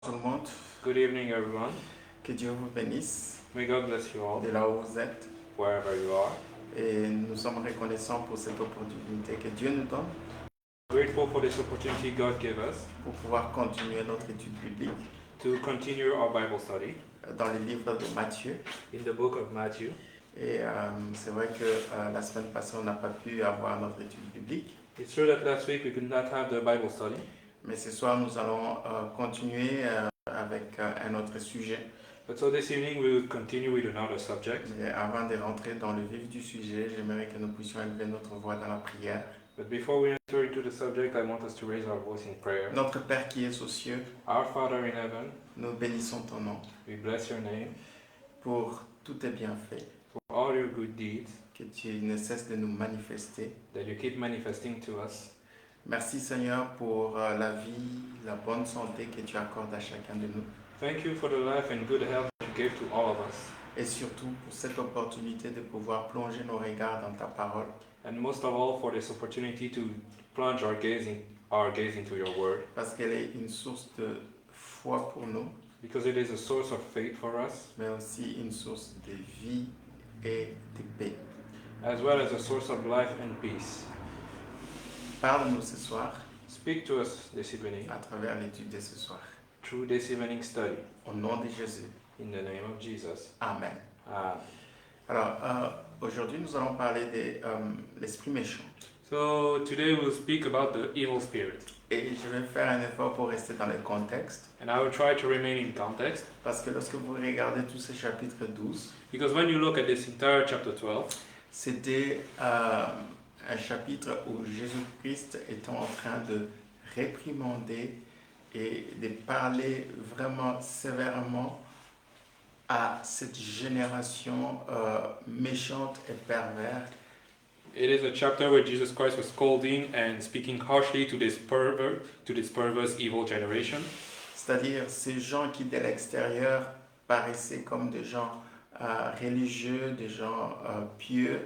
tout le monde. Good evening, everyone. Que Dieu vous bénisse May God bless you all, de là où vous êtes. wherever you are. Et nous sommes reconnaissants pour cette opportunité que Dieu nous donne Grateful for this opportunity God gave us pour pouvoir continuer notre étude biblique to continue our Bible study dans le livre de Matthieu. in the book of Matthew. Et c'est vrai que la semaine passée, on n'a pas pu avoir notre étude biblique. It's true that last week we could not have the Bible study, Mais ce soir, nous allons continuer avec un autre sujet. but so this evening we will continue with another subject. Mais avant de rentrer dans le vif du sujet, j'aimerais que nous puissions élever notre voix dans la prière. But before we enter into the subject, I want us to raise our voice in prayer. Notre Père qui es aux cieux, Our Father in heaven, nous bénissons ton nom we bless your name pour tous tes bienfaits, for all your good deeds que tu ne cesses de nous manifester. that you keep manifesting to us. Merci Seigneur pour la vie, la bonne santé que tu accordes à chacun de nous. Thank you for the life and good health that you gave to all of us, Et surtout pour cette opportunité de pouvoir plonger nos regards dans ta parole. and most of all for this opportunity to plunge our gaze into your word, Parce qu'elle est une source de foi pour nous, because it is a source of faith for us, mais aussi une source de vie et de paix. as well as a source of life and peace. Parle-nous ce soir Speak to us this evening à travers l'étude de ce soir. through this evening study. Au nom de Jésus. In the name of Jesus. Amen. Amen. Alors, aujourd'hui, nous allons parler de l'esprit méchant. So today we'll speak about the evil spirit, Et je vais faire un effort pour rester dans le contexte. and I will try to remain in context, Parce que lorsque vous regardez tout ce chapitre 12, because when you look at this entire chapter 12, c'était un chapitre où Jésus-Christ était en train de réprimander et de parler vraiment sévèrement à cette génération méchante et perverse. it is a chapter where Jesus Christ was scolding and speaking harshly to this perverse evil generation. C'est-à-dire ces gens qui, de l'extérieur, paraissaient comme des gens religieux, des gens pieux,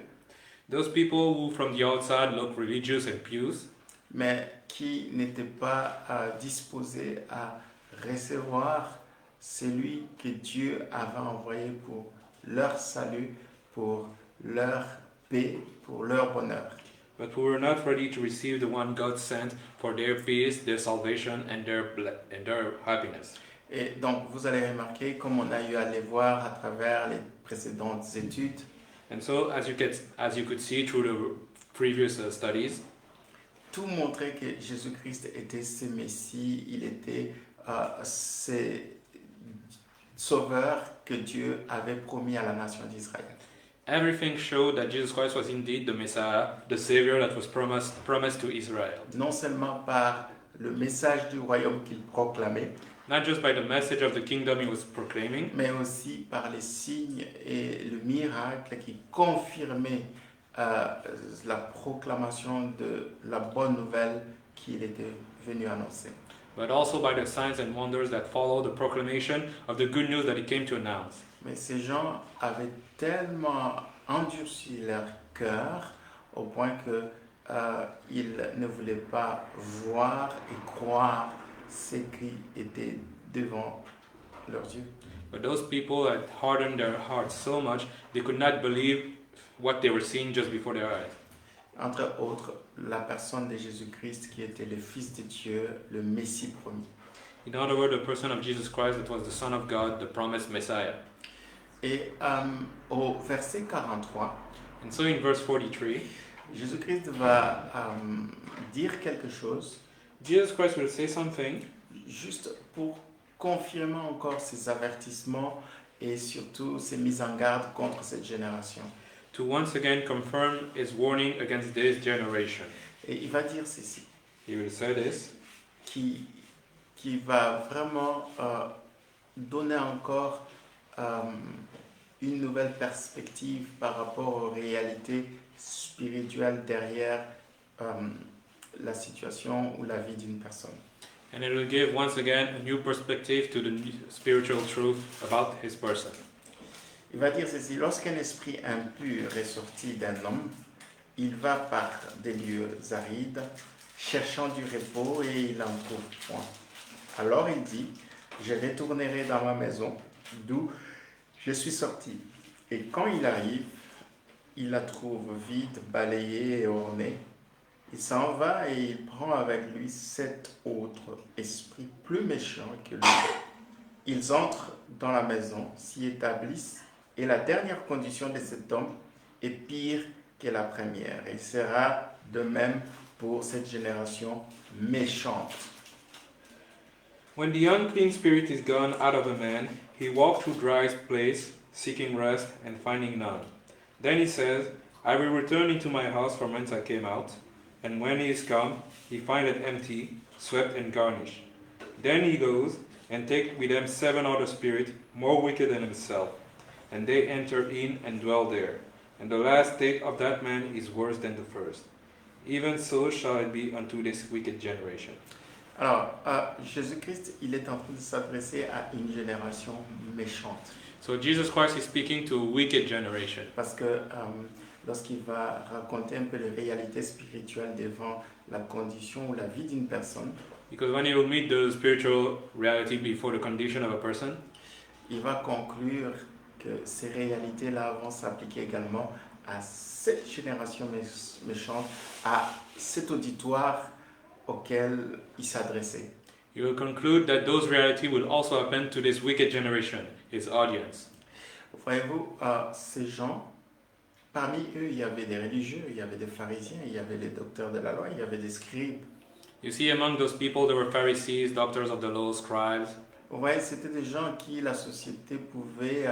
Those people who from the outside look religious and pious, mais qui n'étaient pas disposés à recevoir celui que Dieu avait envoyé pour leur salut, pour leur paix, pour leur bonheur. but who were not ready to receive the one God sent for their peace, their salvation, and their happiness. Et donc, vous allez remarquer, comme on a eu à les voir à travers les précédentes études, And so, as you could see through the previous studies, tout montrait que Jésus-Christ était ce Messie, il était ce sauveur que Dieu avait promis à la nation d'Israël. everything showed that Jesus Christ was indeed the Messiah, the Savior that was promised to Israel. Non seulement par le message du royaume qu'il proclamait, Not just by the message of the kingdom he was proclaiming, mais aussi par les signes et le miracle qui confirmaient la proclamation de la bonne nouvelle qu'il était venu annoncer. but also by the signs and wonders that follow the proclamation of the good news that he came to announce. Mais ces gens avaient tellement endurci leur cœur au point que ils ne voulaient pas voir et croire ce qui était devant leurs yeux. But those people had hardened their hearts so much they could not believe what they were seeing just before their eyes. Entre autres, la personne de Jésus-Christ qui était le Fils de Dieu, le Messie promis. In other words, the person of Jesus Christ that was the Son of God, the promised Messiah. Et au verset 43, And so in verse 43, Jésus-Christ va dire quelque chose Jesus Christ will say something juste pour confirmer encore ses avertissements et surtout ses mises en garde contre cette génération. to once again confirm his warning against this generation. Et il va dire ceci, He will say this, qui va vraiment donner encore une nouvelle perspective par rapport aux réalités spirituelles derrière la situation ou la vie d'une personne. and it will give once again a new perspective to the spiritual truth about his person. Il va dire ceci, lorsqu'un esprit impur est sorti d'un homme, il va par des lieux arides, cherchant du repos et il n'en trouve point. Alors il dit, Je retournerai dans ma maison, d'où je suis sorti. Et quand il arrive, il la trouve vide, balayée et ornée. Il s'en va et il prend avec lui 7 autres esprits plus méchants que lui. Ils entrent dans la maison, s'y établissent, et la dernière condition de cet homme est pire que la première. Il sera de même pour cette génération méchante. When the unclean spirit is gone out of a man, he walks through dry place, seeking rest and finding none. Then he says, I will return into my house from whence I came out. And when he is come, he findeth empty, swept and garnished. Then he goes and takes with him 7 other spirits, more wicked than himself. And they enter in and dwell there. And the last state of that man is worse than the first. Even so shall it be unto this wicked generation. Alors, Jésus-Christ, il est en train de s'adresser à une génération méchante. So Jesus Christ is speaking to a wicked generation. Parce que lorsqu'il va raconter un peu les réalités spirituelles devant la condition ou la vie d'une personne, Because when he will meet the spiritual reality before the condition of a person, il va conclure que ces réalités-là vont s'appliquer également à cette génération méchante, à cet auditoire auquel il s'adressait. he will conclude that those realities will also happen to this wicked generation, his audience. Voyez-vous, ces gens, parmi eux, il y avait des religieux, il y avait des pharisiens, il y avait les docteurs de la loi, il y avait des scribes. You see, among those people, there were Pharisees, doctors of the law, scribes. Ouais, c'était des gens qui la société pouvait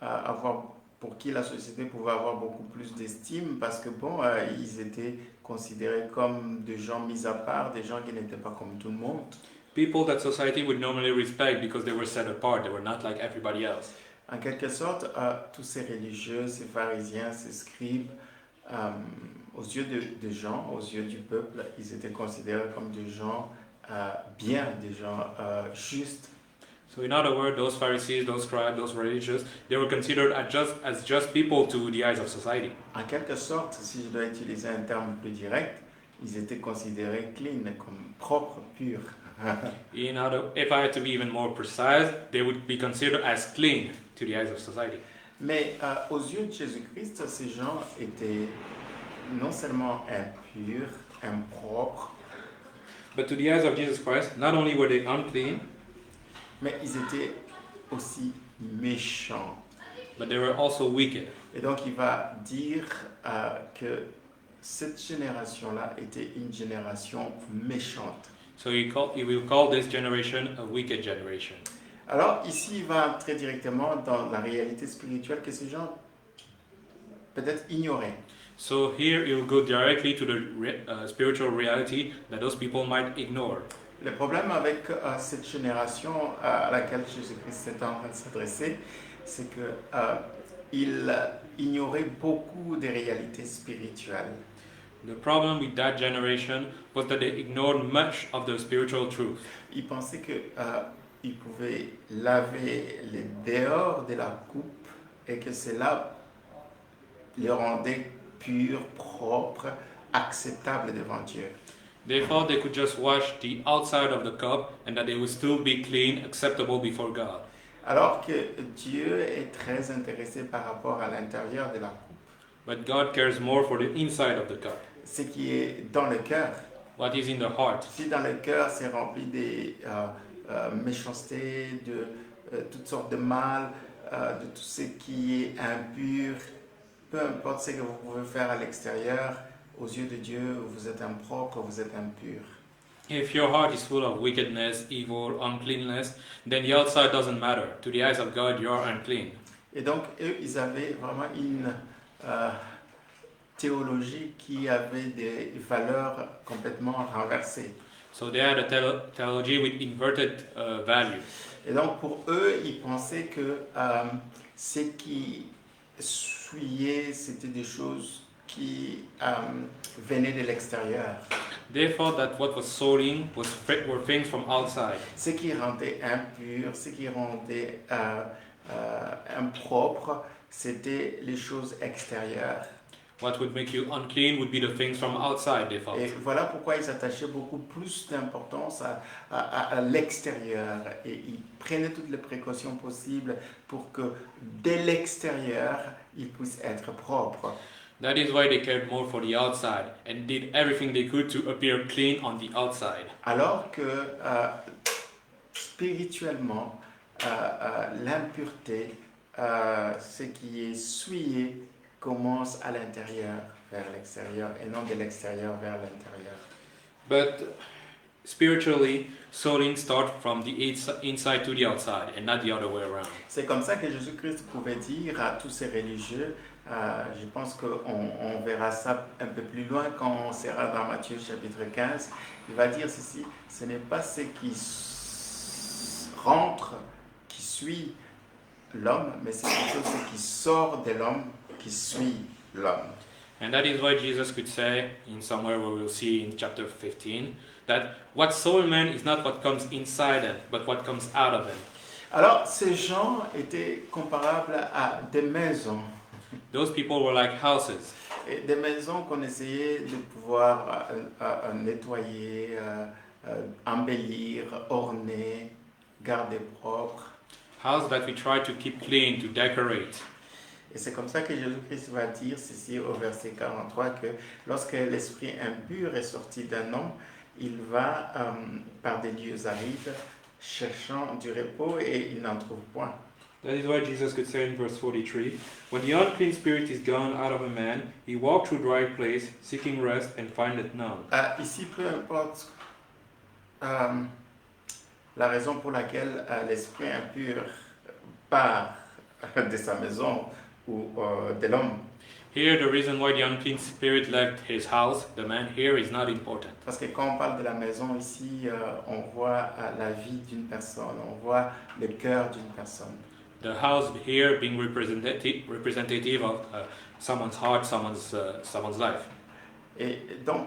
avoir, pour qui la société pouvait avoir beaucoup plus d'estime parce que bon, ils étaient considérés comme des gens mis à part, des gens qui n'étaient pas comme tout le monde. People that society would normally respect because they were set apart, they were not like everybody else. En quelque sorte, tous ces religieux, ces pharisiens, ces scribes, aux yeux des gens, aux yeux du peuple, ils étaient considérés comme des gens bien, des gens justes. So in other words, those Pharisees, those scribes, those religious, they were considered as just people to the eyes of society. En quelque sorte, si je dois utiliser un terme plus direct, ils étaient considérés clean, comme propres, purs. If I had to be even more precise, they would be considered as clean to the eyes of society. Mais aux yeux de Jésus-Christ, ces gens étaient non seulement impurs, impropres, But to the eyes of Jesus Christ, not only were they unclean, mais ils étaient aussi méchants. but they were also wicked. Et donc il va dire que cette génération-là était une génération méchante. So he will call this generation a wicked generation. Alors ici, il va très directement dans la réalité spirituelle que ces gens peut-être ignoraient. So here he will go directly to the spiritual reality that those people might ignore. Le problème avec cette génération à laquelle Jésus-Christ est en train de s'adresser, c'est qu'il ignorait beaucoup des réalités spirituelles. The problem with that generation was that they ignored much of the spiritual truth. Ils pensaient qu'ils pouvaient laver les dehors de la coupe et que cela les rendait purs, propres, acceptables devant Dieu. They thought they could just wash the outside of the cup and that they would still be clean, acceptable before God. Alors que Dieu est très intéressé par rapport à l'intérieur de la coupe, But God cares more for the inside of the cup, ce qui est dans le cœur. what is in the heart. Si dans le cœur c'est rempli de méchanceté, de toutes sortes de mal, de tout ce qui est impur, peu importe ce que vous pouvez faire à l'extérieur, aux yeux de Dieu, vous êtes impropre, vous êtes impur. If your heart is full of wickedness, evil, uncleanness, then the outside doesn't matter. To the eyes of God, you are unclean. Et donc, eux, ils avaient vraiment une théologie qui avait des valeurs complètement renversées. So they had a theology with inverted values. Et donc, pour eux, ils pensaient que ce qui souillait, c'était des choses qui venaient de l'extérieur. They thought that what was soiling were things from outside. Ce qui rendait impur, ce qui rendait impropre, c'était les choses extérieures. What would make you unclean would be the things from outside, they thought. Et voilà pourquoi ils attachaient beaucoup plus d'importance à l'extérieur. Et ils prenaient toutes les précautions possibles pour que dès l'extérieur, ils puissent être propres. That is why they cared more for the outside and did everything they could to appear clean on the outside. Alors que spirituellement, l'impureté, ce qui est souillé, commence à l'intérieur vers l'extérieur et non de l'extérieur vers l'intérieur. But spiritually, soiling starts from the inside to the outside and not the other way around. C'est comme ça que Jésus-Christ pouvait dire à tous ces religieux, je pense qu'on verra ça un peu plus loin quand on sera dans Matthieu chapitre 15, il va dire ceci, ce n'est pas ce qui rentre, qui suit l'homme, mais c'est plutôt ce qui sort de l'homme, qui suit l'homme. And that is why Jesus could say, in somewhere where we'll see in chapter 15, that what soul man is not what comes inside him, but what comes out of him. Alors, ces gens étaient comparables à des maisons. Those people were like houses. Et des maisons qu'on essayait de pouvoir nettoyer, embellir, orner, garder propre. Houses that we try to keep clean, to decorate. Et c'est comme ça que Jésus-Christ va dire ceci au verset 43 que lorsque l'esprit impur est sorti d'un homme, il va par des lieux arides cherchant du repos et il n'en trouve point. That is why Jesus could say in verse 43, when the unclean spirit is gone out of a man, he walked through dry place, seeking rest, and findeth none. Ici, peu importe la raison pour laquelle l'esprit impur part de sa maison ou de l'homme. Here, the reason why the unclean spirit left his house, the man here, is not important. Parce que quand on parle de la maison ici, on voit la vie d'une personne, on voit le cœur d'une personne. The house here being representative of someone's heart, someone's life. Et donc,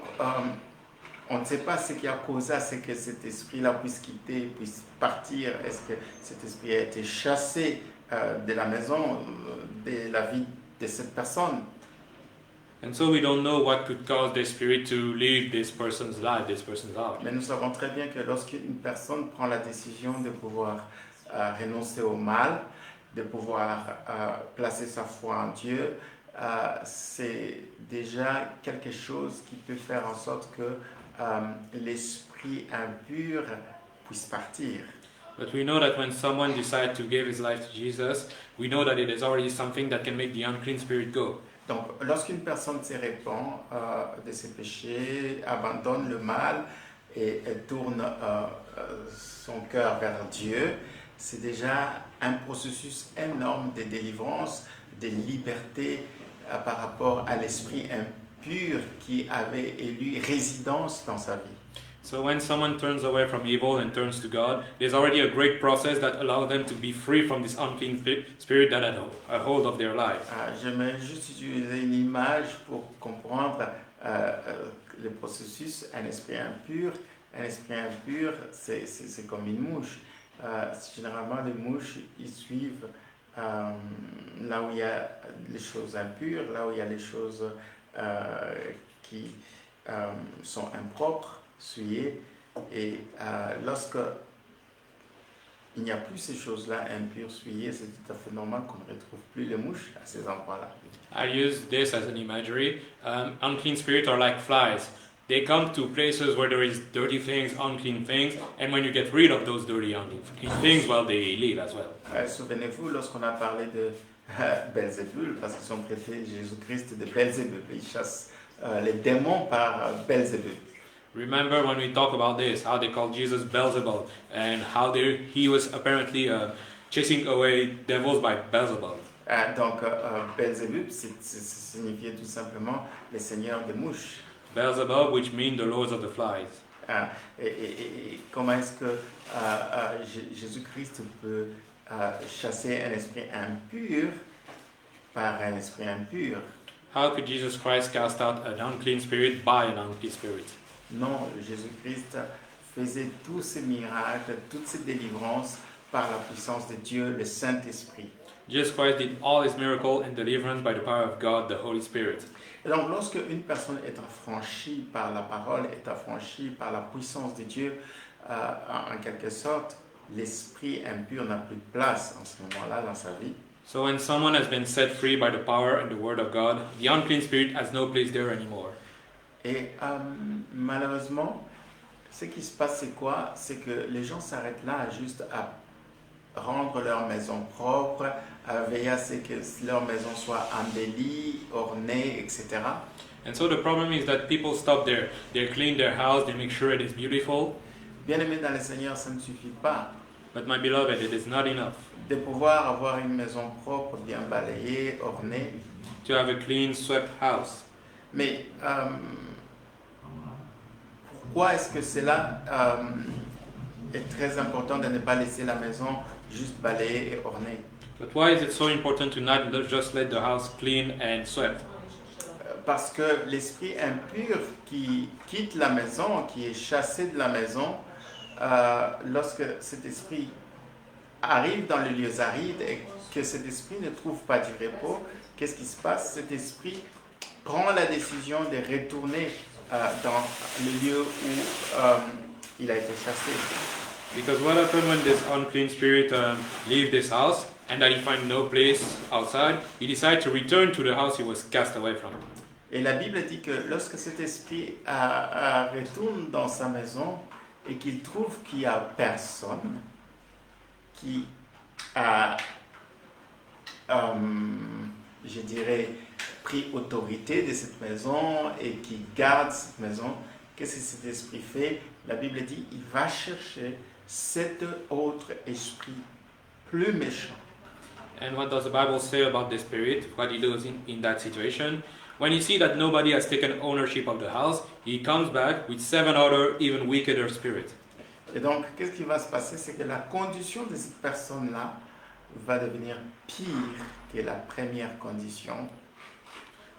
on ne sait pas ce qui a causé à ce que cet esprit-là puisse quitter, puisse partir. Est-ce que cet esprit a été chassé de la maison, de la vie de cette personne? And so we don't know what could cause the spirit to leave this person's life, this person's heart. Mais nous savons très bien que lorsqu'une personne prend la décision de pouvoir renoncer au mal, de pouvoir placer sa foi en Dieu, c'est déjà quelque chose qui peut faire en sorte que l'esprit impur puisse partir. But we know that when someone decides to give his life to Jesus, we know that it is already something that can make the unclean spirit go. Donc, lorsqu'une personne se répand de ses péchés, abandonne le mal et tourne son cœur vers Dieu, c'est déjà un processus énorme de délivrance, de liberté par rapport à l'esprit impur qui avait élu résidence dans sa vie. So when someone turns away from evil and turns to God, there's already a great process that allows them to be free from this unclean spirit that had a hold of their lives. J'aimerais juste utiliser une image pour comprendre le processus. Un esprit impur, c'est comme une mouche. Généralement, les mouches, ils suivent là où il y a les choses impures, là où il y a les choses qui sont impropres, souillées. Et lorsque il n'y a plus ces choses-là impures, souillées, c'est tout à fait normal qu'on ne retrouve plus les mouches à ces endroits-là. I use this as an imagery. Unclean spirits are like flies. They come to places where there is dirty things, unclean things, and when you get rid of those dirty, unclean things, well, they leave as well. Souvenez-vous, lorsqu'on a parlé de Belzébul, parce qu'ils ont prêté Jésus-Christ de Belzébul, ils chassent les démons par Belzébul. Remember when we talk about this, how they called Jesus Beelzebub, and how he was apparently chasing away devils by Beelzebub. Donc, Belzébul, signifiait tout simplement le seigneur des mouches. Beelzebub, which means the lords of the flies. Et comment est-ce que Jésus-Christ peut chasser un esprit impur par un esprit impur? How could Jesus Christ cast out an unclean spirit by an unclean spirit? Non, Jésus-Christ faisait tous ces miracles, toutes ces délivrances par la puissance de Dieu, le Saint-Esprit. Jesus Christ did all his miracles and deliverance by the power of God, the Holy Spirit. Et donc, lorsque une personne est affranchie par la parole, est affranchie par la puissance de Dieu, en quelque sorte, l'esprit impur n'a plus de place en ce moment-là dans sa vie. So when someone has been set free by the power and the word of God, the unclean spirit has no place there anymore. Et malheureusement, ce qui se passe, c'est quoi? C'est que les gens s'arrêtent là juste à rendre leur maison propre, à veiller à ce que leur maison soit embellie, ornée, etc. And so the problem is that people stop there. They clean their house, they make sure it is beautiful. Bien-aimés dans le Seigneur, ça ne suffit pas But my beloved, it is not enough de pouvoir avoir une maison propre, bien balayée, ornée. to have a clean, swept house. Mais pourquoi est-ce que cela est très important de ne pas laisser la maison juste balayée et ornée? But why is it so important to not just let the house clean and swept? Parce que l'esprit impur qui quitte la maison, qui est chassé de la maison, lorsque cet esprit arrive dans les lieux arides et que cet esprit ne trouve pas du repos, qu'est-ce qui se passe? Cet esprit prend la décision de retourner dans le lieu où il a été chassé. Because what happened when this unclean spirit leave this house and that he find no place outside, he decided to return to the house he was cast away from. Et la Bible dit que lorsque cet esprit retourne dans sa maison et qu'il trouve qu'il n'y a personne qui a, je dirais, pris autorité de cette maison et qui garde cette maison, qu'est-ce que cet esprit fait? La Bible dit il va chercher cet autre esprit plus méchant. And what does the Bible say about the spirit? What he does in that situation? When he sees that nobody has taken ownership of the house, he comes back with 7 other even wickeder spirits. Et donc, qu'est-ce qui va se passer? C'est que la condition de cette personne-là va devenir pire que la première condition.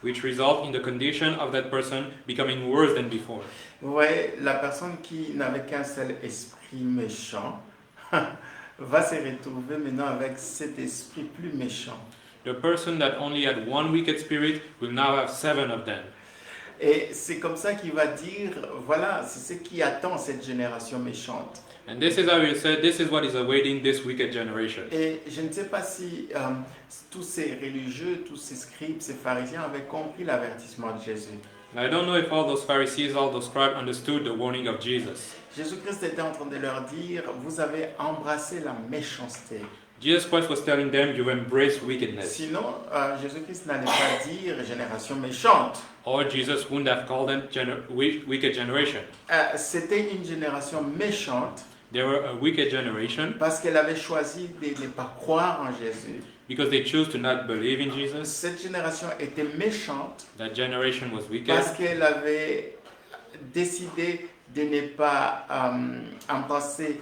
Which result in the condition of that person becoming worse than before. Vous voyez, la personne qui n'avait qu'un seul esprit méchant va se retrouver maintenant avec cet esprit plus méchant. The person that only had one wicked spirit will now have 7 of them. Et c'est comme ça qu'il va dire, voilà, c'est ce qui attend cette génération méchante. And this is how he said, this is what is awaiting this wicked generation. Et je ne sais pas si tous ces religieux, tous ces scribes, ces pharisiens avaient compris l'avertissement de Jésus. And I don't know if all those Pharisees, all those scribes understood the warning of Jesus. Jésus-Christ était en train de leur dire, vous avez embrassé la méchanceté. Jesus Christ was telling them, you embrace wickedness. Sinon, Jésus-Christ n'allait pas dire génération méchante. Or Jesus wouldn't have called them wicked generation. C'était une génération méchante They were a wicked generation parce qu'elle avait choisi de ne pas croire en Jésus. because they chose to not believe in Jesus. Cette génération était méchante That generation was wicked parce qu'elle avait décidé de ne pas embrasser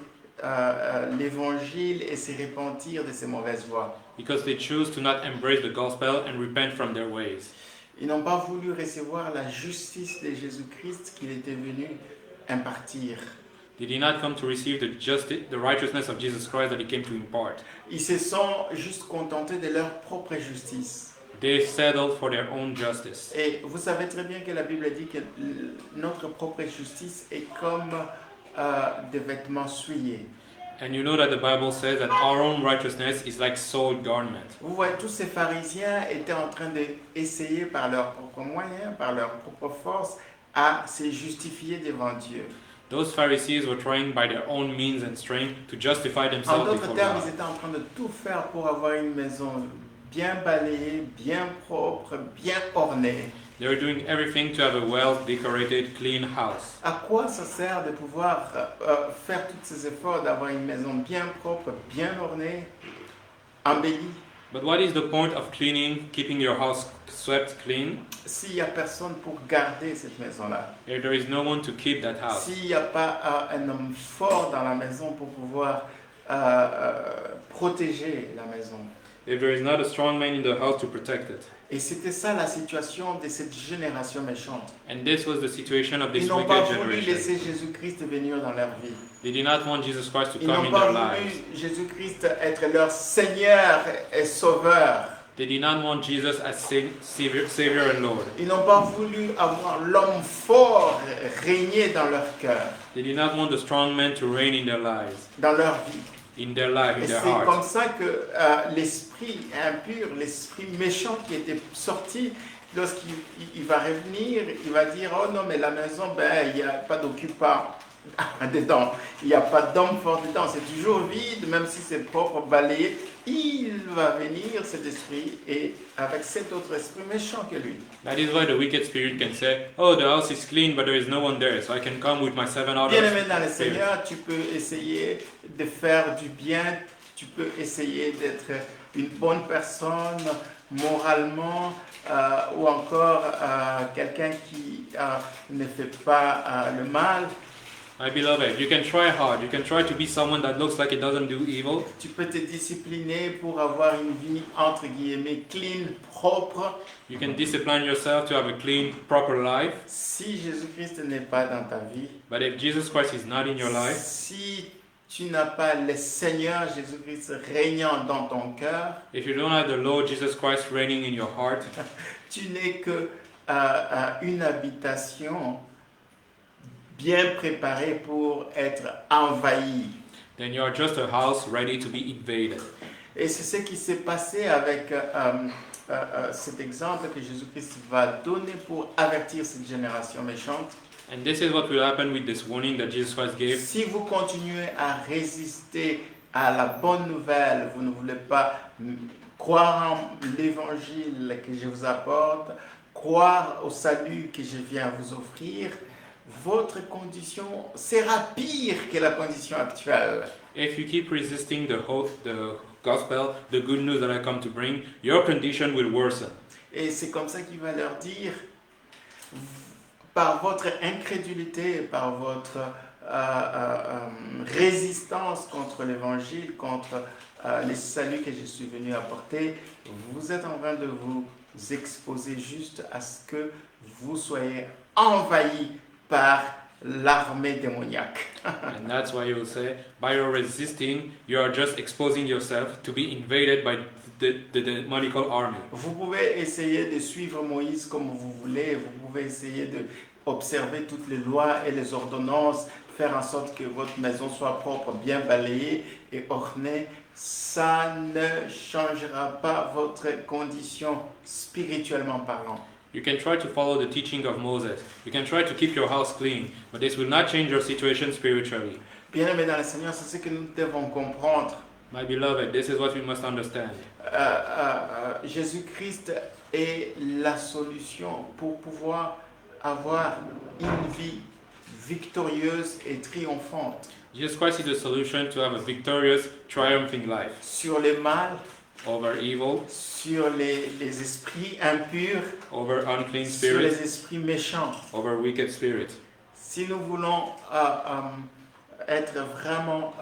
l'évangile et se repentir de ses mauvaises voies. because they chose to not embrace the gospel and repent from their ways. Ils n'ont pas voulu recevoir la justice de Jésus-Christ qu'il était venu impartir. They did not come to receive the righteousness of Jesus Christ that he came to impart. Ils se sont juste contentés de leur propre justice. They settled for their own justice. Et vous savez très bien que la Bible dit que notre propre justice est comme des vêtements souillés. And you know that the Bible says that our own righteousness is like soiled garment. Vous voyez, tous ces pharisiens étaient en train d'essayer par leurs propres moyens, par leur propre force, à se justifier devant Dieu. Those Pharisees were trying by their own means and strength to justify En themselves d'autres before termes, ils God. étaient en train de tout faire pour avoir une maison bien balayée, bien propre, bien ornée. They were doing everything to have a well-decorated, clean house. À quoi ça sert de pouvoir faire tous ces efforts, d'avoir une maison bien propre, bien ornée, embellie, But what is the point of cleaning, keeping your house swept clean, s'il n'y a personne pour garder cette maison-là? if there is no one to keep that house? S'il n'y a pas un homme fort dans la maison pour pouvoir protéger la maison? If there is not a strong man in the house to protect it? Et c'était ça la situation de cette génération méchante. And this was the situation of this Ils n'ont pas wicked voulu generation. laisser Jésus-Christ venir dans leur vie. They did not want Jesus Christ to Ils come n'ont in pas their voulu lives. Jésus-Christ être leur Seigneur et Sauveur. They did not want Jesus as Savior and Lord. Ils n'ont pas voulu avoir l'homme fort régner dans leur cœur, They did not want the strong man to reign in their lives, dans leur vie. in their life, Et in their c'est comme hearts. ça que l'esprit impur, l'esprit méchant qui était sorti, lorsqu'il va revenir, il va dire, oh non, mais la maison, ben, il n'y a pas d'occupant dedans, il n'y a pas d'homme fort dedans, c'est toujours vide, même si c'est propre, balayé. Il va venir, cet esprit, et avec cet autre esprit méchant que lui. That is why the wicked spirit can say, oh, the house is clean, but there is no one there, so I can come with my 7 other Bien-aimé dans le spirits. Seigneur, tu peux essayer de faire du bien, tu peux essayer d'être une bonne personne moralement, ou encore quelqu'un qui ne fait pas le mal. My beloved, you can try hard. You can try to be someone that looks like it doesn't do evil. Tu peux te discipliner pour avoir une vie entre guillemets clean, propre. You can discipline yourself to have a clean, proper life. Si Jésus-Christ n'est pas dans ta vie, But if Jesus Christ is not in your life, si tu n'as pas le Seigneur Jésus-Christ régnant dans ton cœur, if you don't have the Lord Jesus Christ reigning in your heart, tu n'es que une habitation bien préparée pour être envahie. then you are just a house ready to be invaded. Et c'est ce qui s'est passé avec cet exemple que Jésus-Christ va donner pour avertir cette génération méchante. And this is what will happen with this warning that Jesus Christ gave. Si vous continuez à résister à la bonne nouvelle, vous ne voulez pas croire en l'évangile que je vous apporte, croire au salut que je viens vous offrir, votre condition sera pire que la condition actuelle. If you keep resisting the hope, the gospel, the good news that I come to bring, your condition will worsen. Et c'est comme ça qu'il va leur dire, par votre incrédulité, par votre résistance contre l'évangile, contre les saluts que je suis venu apporter, vous êtes en train de vous exposer juste à ce que vous soyez envahis par l'armée démoniaque. And that's why he will say, by your resisting, you are just exposing yourself to be invaded by the demonical army. Vous pouvez essayer de suivre Moïse comme vous voulez, vous pouvez essayer d'observer toutes les lois et les ordonnances, faire en sorte que votre maison soit propre, bien balayée et ornée. Ça ne changera pas votre condition spirituellement parlant. You can try to follow the teaching of Moses. You can try to keep your house clean, but this will not change your situation spiritually. Bien-aimés dans le Seigneur, c'est ce que nous devons comprendre. My beloved, this is what we must understand. Jésus-Christ est la solution pour pouvoir avoir une vie victorieuse et triomphante Jesus Christ is the solution to have a victorious, triumphing life sur le mal, over evil, sur les esprits impurs, over unclean sur les spirits, esprits méchants. over wicked spirits. Si nous voulons être vraiment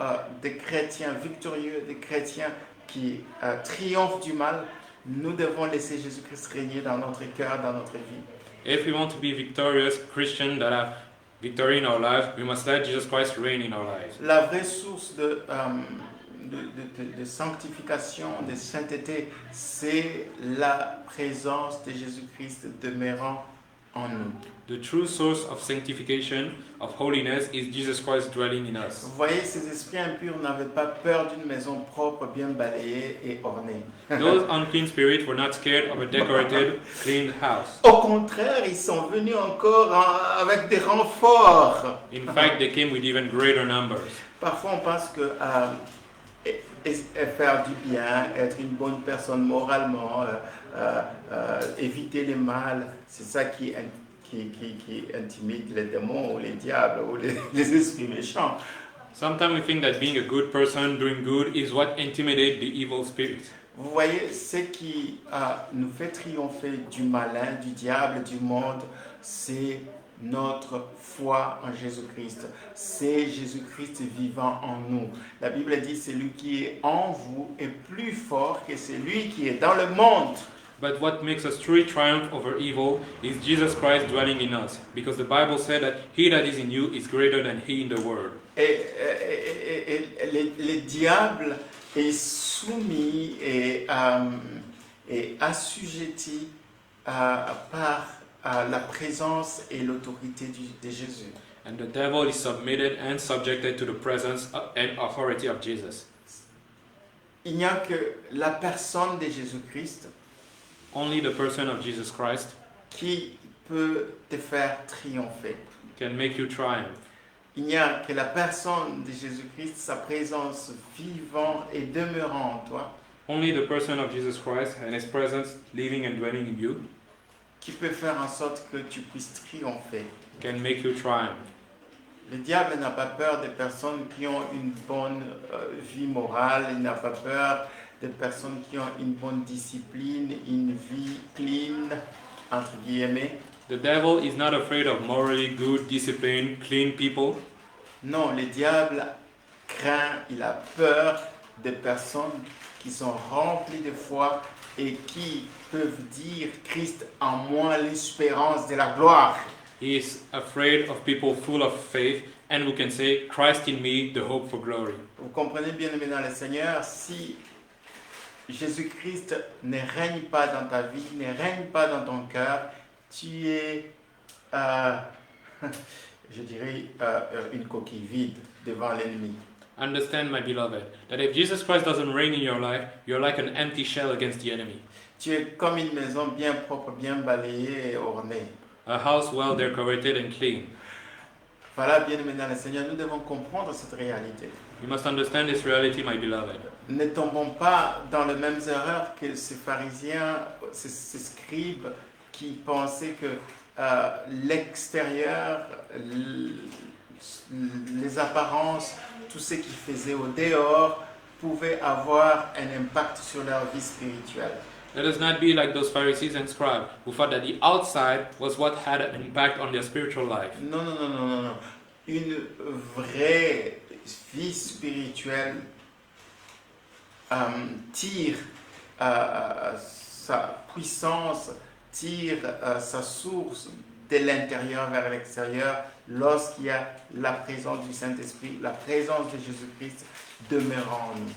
des chrétiens victorieux, des chrétiens qui triomphent du mal, nous devons laisser Jésus-Christ régner dans notre cœur, dans notre vie. If we want to be victorious Christians that have victory in our life, we must let Jesus Christ reign in our lives. La vraie source de sanctification, de sainteté, c'est la présence de Jésus-Christ demeurant en nous. The true source of sanctification, of holiness, is Jesus Christ dwelling in us. Vous voyez, ces esprits impurs n'avaient pas peur d'une maison propre, bien balayée et ornée. Those unclean spirits were not scared of a decorated, cleaned house. Au contraire, ils sont venus encore avec des renforts. In fact, they came with even greater numbers. Parfois, on pense que faire du bien, être une bonne personne moralement, éviter le mal, c'est ça qui intimide les démons ou les diables ou les esprits méchants. Sometimes we think that being a good person, doing good, is what intimidates the evil spirits. Vous voyez, ce qui nous fait triompher du malin, du diable, du monde, c'est notre foi en Jésus-Christ. C'est Jésus-Christ vivant en nous. La Bible dit, celui qui est en vous est plus fort que celui qui est dans le monde. But what makes us truly triumph over evil is Jesus Christ dwelling in us. Because the Bible said that he that is in you is greater than he in the world. Et le diable est soumis et est assujetti par la présence et l'autorité de Jésus. And the devil is submitted and subjected to the presence and authority of Jesus. Il n'y a que la personne de Jésus-Christ Only the person of Jesus Christ qui peut te faire triompher. can make you triumph. Il n'y a que la personne de Jésus-Christ, sa présence vivant et demeurant en toi, Only the person of Jesus Christ and His presence living and dwelling in you qui peut faire en sorte que tu puisses triompher. can make you triumph. Le diable n'a pas peur des personnes qui ont une bonne vie morale, il n'a pas peur des personnes qui ont une bonne discipline, une vie clean, entre guillemets. The devil is not afraid of morally good, disciplined, clean people. Non, le diable craint, il a peur des personnes qui sont remplies de foi et qui peuvent dire Christ en moi l'espérance de la gloire. He is afraid of people full of faith and who can say, Christ in me, the hope for glory. Vous comprenez bien, aimé dans le Seigneur, si Jésus-Christ ne règne pas dans ta vie, ne règne pas dans ton cœur, tu es, je dirais, une coquille vide devant l'ennemi. Understand, my beloved, that if Jesus Christ doesn't reign in your life, you're like an empty shell against the enemy. Tu es comme une maison bien propre, bien balayée et ornée. A house well decorated and clean. Voilà, bien aimé dans le Seigneur, nous devons comprendre cette réalité. You must understand this reality, my beloved. Ne tombons pas dans les mêmes erreurs que ces pharisiens, ces scribes qui pensaient que l'extérieur, les apparences, tout ce qu'ils faisaient au dehors pouvait avoir un impact sur leur vie spirituelle. Let us not be like those Pharisees and scribes who thought that the outside was what had an impact on their spiritual life. Non, non, non, non, non, non. Une vraie vie spirituelle tire sa puissance, tire sa source de l'intérieur vers l'extérieur lorsqu'il y a la présence du Saint-Esprit, la présence de Jésus-Christ demeurant en nous.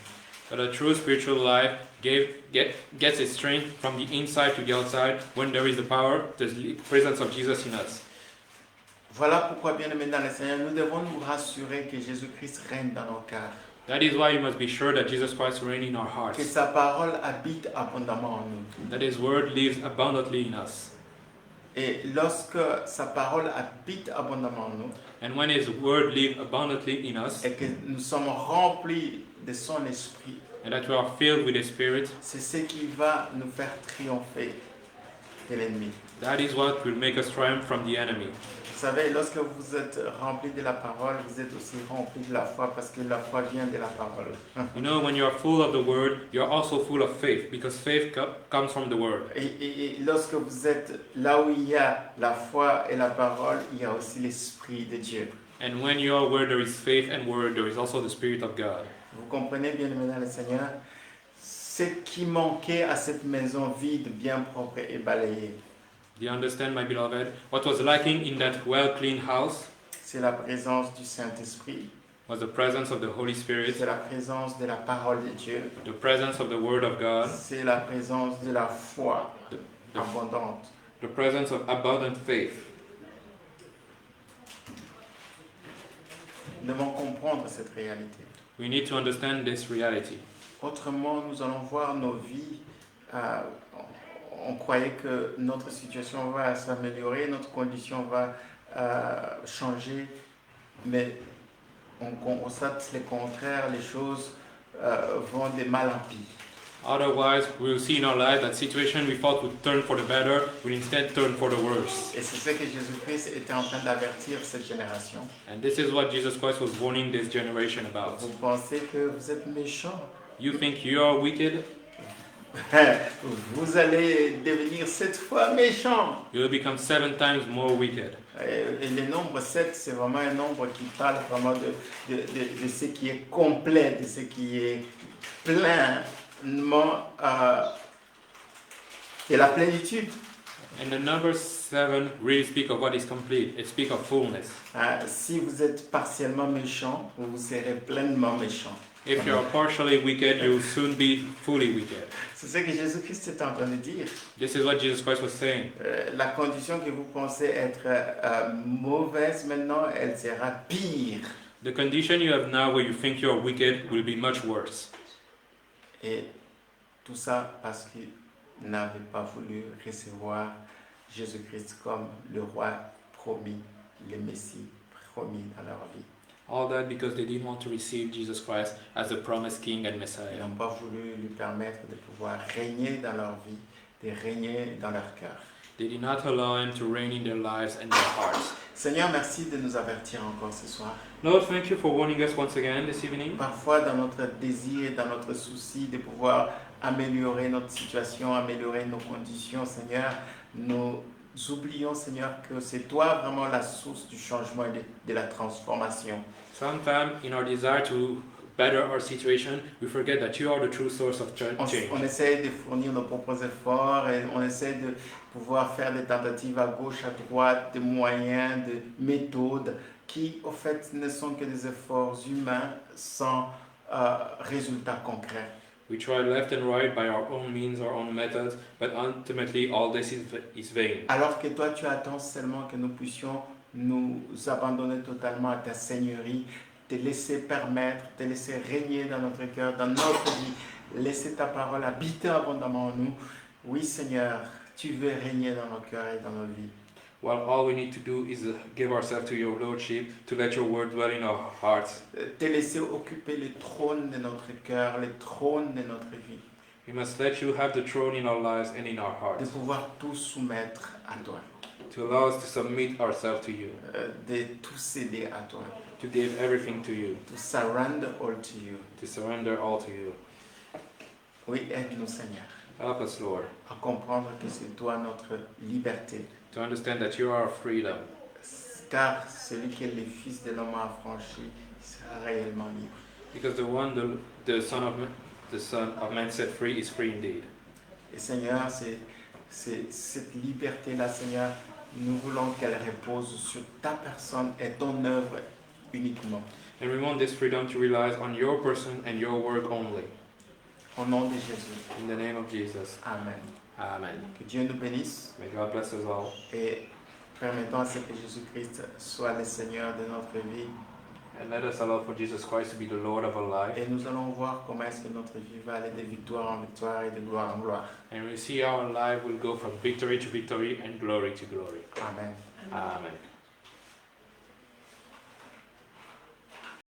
But a true spiritual life gets its strength from the inside to the outside when there is the power, the presence of Jesus in us. Voilà pourquoi, bien aimés dans le Seigneur, nous devons nous rassurer que Jésus-Christ règne dans nos cœurs, That is why you must be sure that Jesus Christ reigns in our hearts, que sa parole habite abondamment en nous. that His word lives abundantly in us. Et lorsque sa parole habite abondamment en nous, And when His word lives abundantly in us, et que nous sommes remplis de son esprit, and that we are filled with His Spirit, c'est ce qui va nous faire triompher de l'ennemi. that is what will make us triumph from the enemy. Vous savez, lorsque vous êtes rempli de la parole, vous êtes aussi rempli de la foi parce que la foi vient de la parole. You know, when you are full of the word, you are also full of faith, because faith comes from the word. Et lorsque vous êtes là où il y a la foi et la parole, il y a aussi l'Esprit de Dieu. And when you are where there is faith and word, there is also the Spirit of God. Vous comprenez bien, aimé dans le Seigneur, ce qui manquait à cette maison vide, bien propre et balayée, Do you understand, my beloved? What was lacking in that well-cleaned house c'est la présence du Saint-Esprit, was the presence of the Holy Spirit, c'est la présence de la parole de Dieu, the presence of the Word of God, c'est la présence de la foi the, abondante. the presence of abundant faith. Nous devons comprendre cette réalité. We need to understand this reality. Autrement, nous allons voir nos vies. On croyait que notre situation va s'améliorer, notre condition va changer, mais on constate le contraire, les choses vont de mal en pire. Otherwise, we will see in our life that situation we thought would turn for the better will instead turn for the worse. Et c'est ce que Jésus-Christ était en train d'avertir cette génération. And this is what Jesus Christ was warning this generation about. Vous pensez que vous êtes méchant? You think you are wicked? Vous allez devenir 7 fois méchant. You will become 7 times more wicked. Et le nombre 7, c'est vraiment un nombre qui parle vraiment de ce qui est complet, de ce qui est pleinement de la plénitude. And the number 7 really speak of what is complete. It speaks of fullness. Si vous êtes partiellement méchant, vous serez pleinement méchant. If you're partially wicked, you'll soon be fully wicked. C'est ce que Jésus-Christ est en train de dire. This is what Jesus Christ was saying. La condition que vous pensez être mauvaise maintenant, elle sera pire. The condition you have now where you think you're wicked will be much worse. Et tout ça parce qu'ils n'avaient pas voulu recevoir Jésus-Christ comme le roi promis, le Messie promis dans leur vie. All that because they didn't want to receive Jesus Christ as the promised King and Ils Messiah. n'ont pas voulu lui permettre de pouvoir régner dans leur vie, de régner dans leur cœur. They did not allow him to reign in their lives and their hearts. Seigneur, merci de nous avertir encore ce soir. Lord, thank you for warning us once again this evening. Parfois, dans notre désir et dans notre souci de pouvoir améliorer notre situation, améliorer nos conditions, Seigneur, nous oublions, Seigneur, que c'est toi vraiment la source du changement et de la transformation. Sometimes, in our desire to better our situation, we forget that you are the true source of change. On essaie de fournir nos propres efforts et on essaie de pouvoir faire des tentatives à gauche, à droite, de moyens, de méthodes qui, au fait, ne sont que des efforts humains sans résultats concrets. We try left and right by our own means, our own methods, but ultimately all this is vain. Alors que toi, tu attends seulement que nous puissions nous abandonner totalement à ta Seigneurie, te laisser permettre, te laisser régner dans notre cœur, dans notre vie, laisser ta parole habiter abondamment en nous. Oui, Seigneur, tu veux régner dans nos cœurs et dans nos vies. Well, all we need to do is give ourselves to your Lordship, to let your word dwell in our hearts. Te laisser occuper le trône de notre cœur, le trône de notre vie. We must let you have the throne in our lives and in our De hearts, pouvoir tout soumettre à toi, to allow us to submit ourselves to you, de tout céder à toi, to give everything to you, to surrender all to you. to surrender all to you. Oui, aide-nous, Seigneur, Help us, Lord, à comprendre que c'est toi notre liberté. to understand that you are our freedom, Car celui qui est le Fils de l'homme affranchi sera réellement libre. because the Son of Man set free is free indeed. Et Seigneur, c'est cette liberté-là, Seigneur, nous voulons qu'elle repose sur ta personne et ton œuvre uniquement. And we want this freedom to rely on your person and your work only. Au nom de Jésus. In the name of Jesus. Amen. Amen. Que Dieu nous bénisse May God bless us all. et permettons à ce que Jésus-Christ soit le Seigneur de notre vie. And let us allow for Jesus Christ to be the Lord of our life. Et nous allons voir comment est-ce que notre vie va aller de victoire en victoire et de gloire en gloire. And we see our life will go from victory to victory and glory to glory. Amen. Amen.